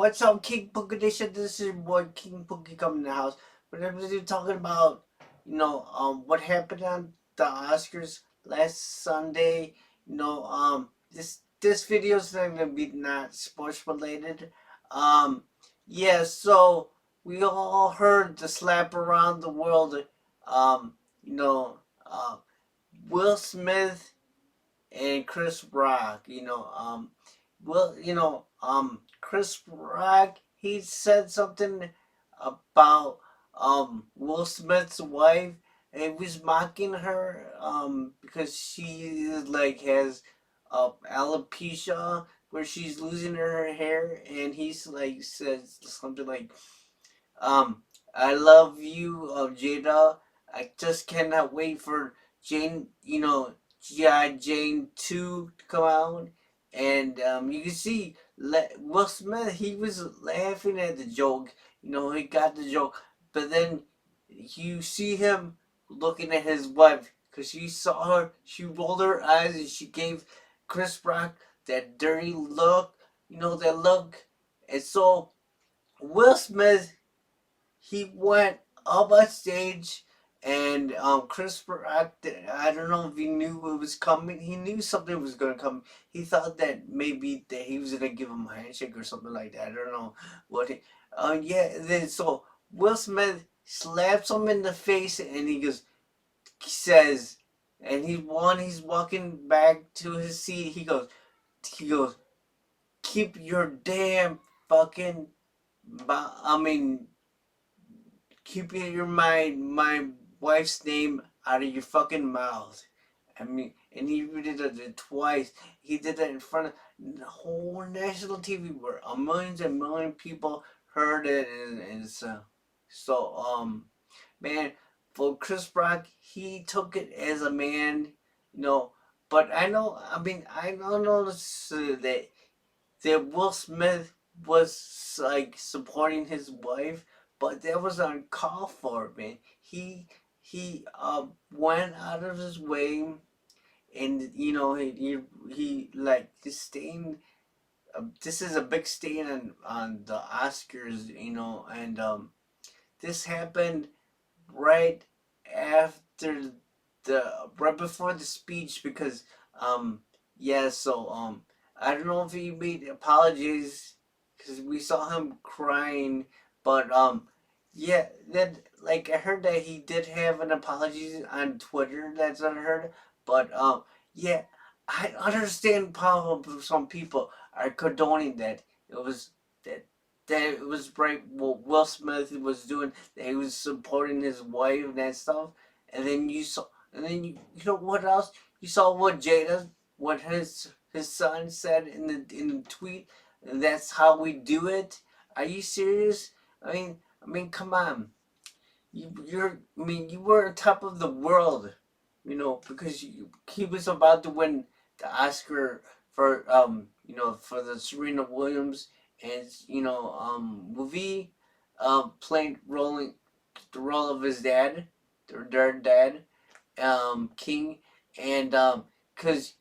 What's up, King Pookie Nation? This is your boy King Pookie coming in the house. We're gonna be talking about, what happened on the Oscars last Sunday. This video is not gonna be not sports related. Um, yeah. So we all heard the slap around the world. Um, you know, uh, Will Smith and Chris Rock. Chris Rock, he said something about Will Smith's wife, and he was mocking her because she like has alopecia where she's losing her hair, and he's like says something like I love you, Jada. I just cannot wait for Jane, G.I. Jane 2 to come out. And you can see Will Smith, he was laughing at the joke. He got the joke. But then you see him looking at his wife because she saw her, she rolled her eyes and she gave Chris Rock that dirty look, that look. And so Will Smith, he went up on stage, and Chris Rock, I don't know if he knew it was coming. He knew something was gonna come. He thought that maybe that he was gonna give him a handshake or something like that. I don't know what. Yeah. Then so Will Smith slaps him in the face, and he says, and he's walking back to his seat. He goes, keep your damn fucking. I mean, keep my wife's name out of your fucking mouth. I mean, and he did it twice. He did that in front of the whole national TV where a millions and million people heard it, and man, for Chris Rock, he took it as a man, you know. But I don't know that Will Smith was like supporting his wife, but that was uncalled for, man. He went out of his way, and he like this stain. This is a big stain on the Oscars, and this happened right after right before the speech because yeah, so I don't know if he made apologies because we saw him crying, but yeah, that like I heard that he did have an apology on Twitter. That's unheard, but yeah, I understand how some people are condoning that it was that that it was right what Will Smith was doing, that he was supporting his wife and that stuff, and then you know what else? You saw what his son said in the tweet, and that's how we do it. Are you serious? I mean, come on. You were on top of the world, because he was about to win the Oscar for for the Serena Williams and movie, playing rolling the role of his dad, their dad, King, and because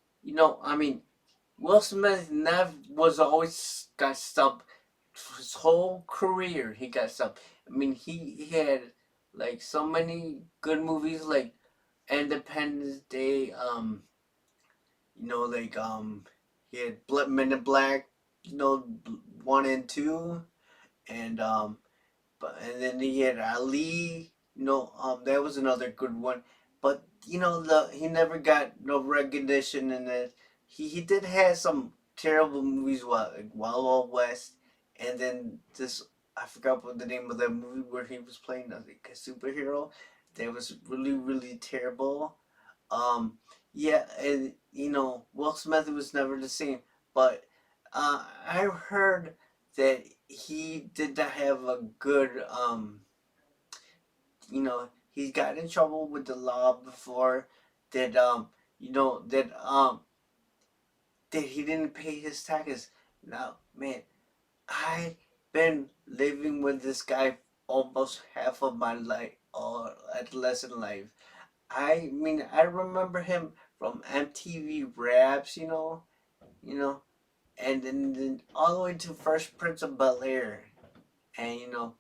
Will Smith never was always got stuff. His whole career, he got stuff. He had like so many good movies, like Independence Day. Like he had Men in Black. 1 and 2, and and then he had Ali. That was another good one. But he never got no recognition in it. He did have some terrible movies, like Wild Wild West, and then this, I forgot what the name of that movie where he was playing like a superhero. That was really really terrible. Um, yeah, and Will Smith was never the same. But I heard that he did not have a good he's got in trouble with the law before, that that he didn't pay his taxes. Now, man, I've been living with this guy almost half of my life, or adolescent life. I remember him from MTV Raps, you know, and then all the way to Fresh Prince of Bel Air, and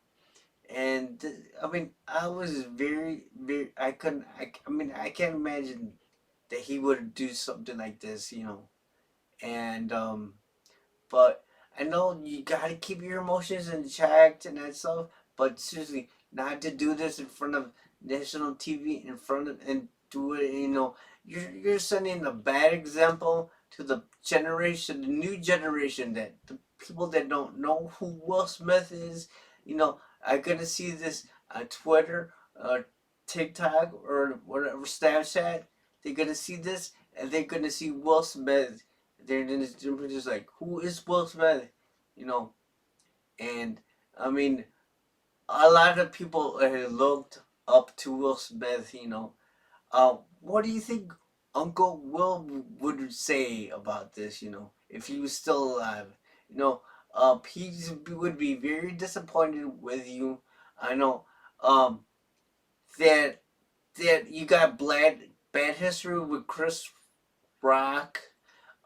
and I mean, I was very. I couldn't. I mean, I can't imagine that he would do something like this. And but I know you gotta keep your emotions in check and that stuff. But seriously, not to do this in front of national TV, in front of and do it. You're setting a bad example to the generation, the new generation, that the people that don't know who Will Smith is. Are gonna see this on Twitter, TikTok, or whatever, Snapchat. They're gonna see this and they're gonna see Will Smith. They're just like, who is Will Smith? You know, and I mean, a lot of people looked up to Will Smith. What do you think Uncle Will would say about this? If he was still alive, he would be very disappointed with you. I know, um, that you got bad history with Chris Rock.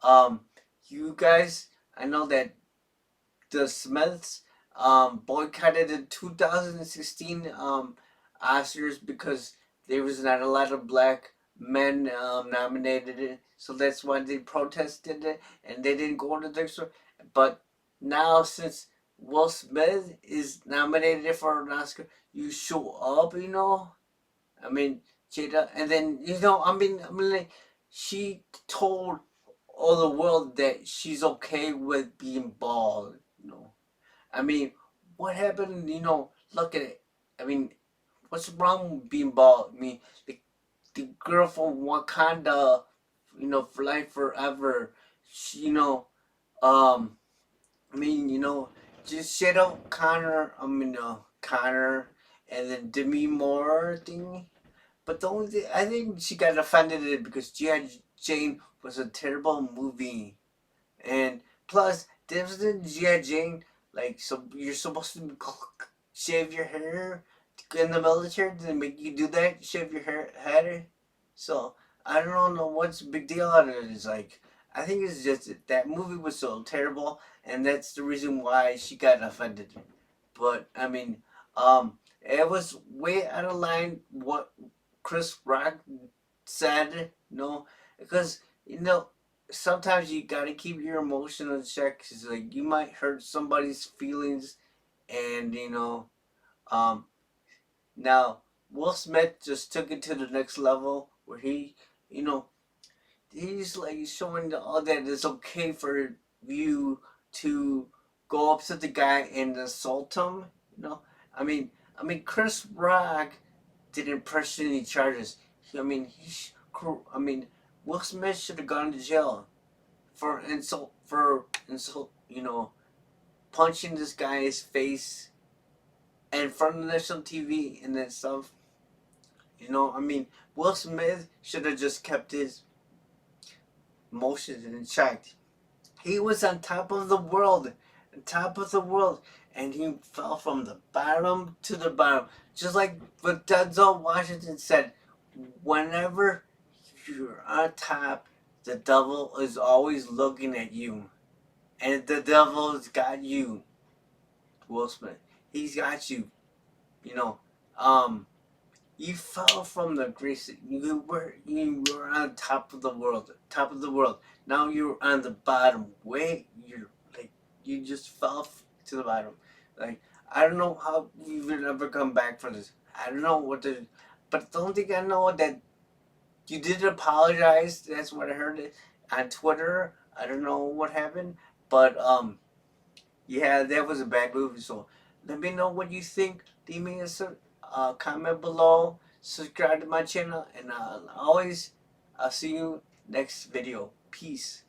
Um, you guys, I know that the Smiths boycotted the 2016 Oscars because there was not a lot of black men nominated it, so that's why they protested it and they didn't go to the store. But now, since Will Smith is nominated for an Oscar, you show up. I mean, Jada, and then I mean, like, she told all the world that she's okay with being bald. I mean, what happened? Look at it. I mean, what's wrong with being bald? I mean, the girl from Wakanda, for life forever. She, um, I mean, just shut up Connor, and then Demi Moore thing. But the only thing, I think she got offended at it because G.I. Jane was a terrible movie. And plus, isn't G.I. Jane, like, so you're supposed to shave your hair in the military? Did they make you do that? Shave your head? So, I don't know what's the big deal out of it. It's like, I think it's just that movie was so terrible, and that's the reason why she got offended. But, I mean, it was way out of line what Chris Rock said, because sometimes you gotta keep your emotional check, because like you might hurt somebody's feelings, and um, now Will Smith just took it to the next level where you know, he's like showing all that it's okay for you to go up to the guy and assault him. I mean, Chris Rock didn't press any charges. I mean, Will Smith should have gone to jail for insult. Punching this guy's face in front of national TV and that stuff. I mean, Will Smith should have just kept his emotions in check. He was on top of the world, and he fell from the bottom to the bottom. Just like what Denzel Washington said, whenever you're on top, the devil is always looking at you. And the devil's got you, Will Smith. He's got you. You know, um, you fell from the grace. You were on top of the world, top of the world. Now you're on the bottom. Wait, you're like you just fell to the bottom. Like, I don't know how you will ever come back from this. I don't know what to. But the only thing I know that you did apologize. That's what I heard on Twitter. I don't know what happened, but yeah, that was a bad movie. So let me know what you think. Leave me a comment below. Subscribe to my channel, and I'll see you next video. Peace.